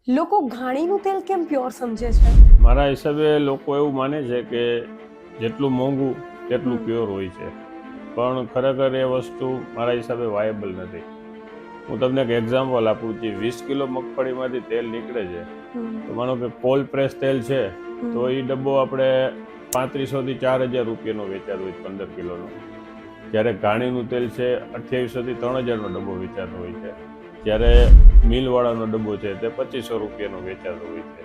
લોકો ઘાણીનું તેલ કેમ પ્યોર સમજે છે? મારા હિસાબે લોકો એવું માને છે કે જેટલું મોંઘું તેટલું પ્યોર હોય છે, પણ ખરેખર એ વસ્તુ મારા હિસાબે વાયેબલ નથી. હું તમને એક એક્ઝામ્પલ આપું. જે 20 કિલો મગફળીમાંથી તેલ નીકળે છે, તો માનો કે કોલ્ડ પ્રેસ તેલ છે, તો એ ડબ્બો આપણે 3500 થી 4000 રૂપિયાનો વેચાતો હોય 15 કિલોનો. જ્યારે ઘાણીનું તેલ છે 2800 થી 3000નો ડબ્બો વેચાતો હોય છે. જ્યારે મિલવાળાનો ડબ્બો છે તે 2500 રૂપિયાનો વેચાતો હોય છે.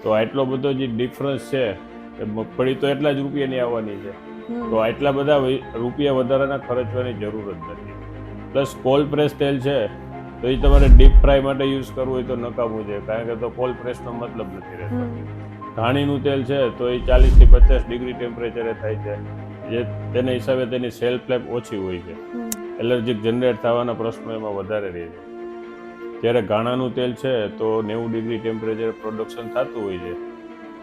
તો આટલો બધો જે ડિફરન્સ છે, કે મગફળી તો એટલા જ રૂપિયાની આવવાની છે, તો આટલા બધા રૂપિયા વધારાના ખર્ચવાની જરૂર જ નથી. પ્લસ કોલ્ડ પ્રેસ તેલ છે, તો એ તમારે ડીપ ફ્રાય માટે યુઝ કરવું હોય તો નકામું છે, કારણ કે તો કોલ્ડ પ્રેસનો મતલબ નથી રહેતો. ઘાણીનું તેલ છે તો એ 40 થી 50 ડિગ્રી ટેમ્પરેચરે થાય છે, જે તેના હિસાબે તેની સેલ્ફ લાઈફ ઓછી હોય છે. એલર્જીક જનરેટ થવાના પ્રશ્નો એમાં વધારે રહે છે. જ્યારે ઘાણાનું તેલ છે તો 90 ડિગ્રી ટેમ્પરેચરે પ્રોડક્શન થતું હોય છે,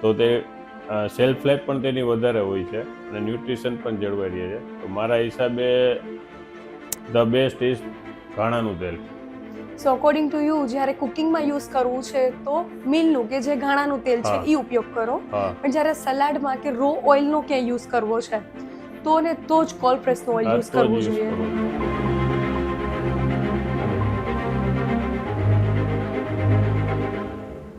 તો તે સેલ્ફ લાઈફ પણ તેની વધારે હોય છે અને ન્યુટ્રિશન પણ જળવાઈ રહે છે. તો મારા હિસાબે ધ બેસ્ટ ઇઝ ઘાણાનું તેલ. સો અકોર્ડિંગ ટુ યુ, જ્યારે કુકિંગમાં યુઝ કરવું છે તો મિલનું કે જે ઘાણાનું તેલ છે એ ઉપયોગ કરો, પણ જ્યારે સલાડમાં કે રો ઓઇલનો ક્યાંય યુઝ કરવો છે તો જ કોલ્ડ પ્રેસનો ઓઇલ યુઝ કરવું જોઈએ.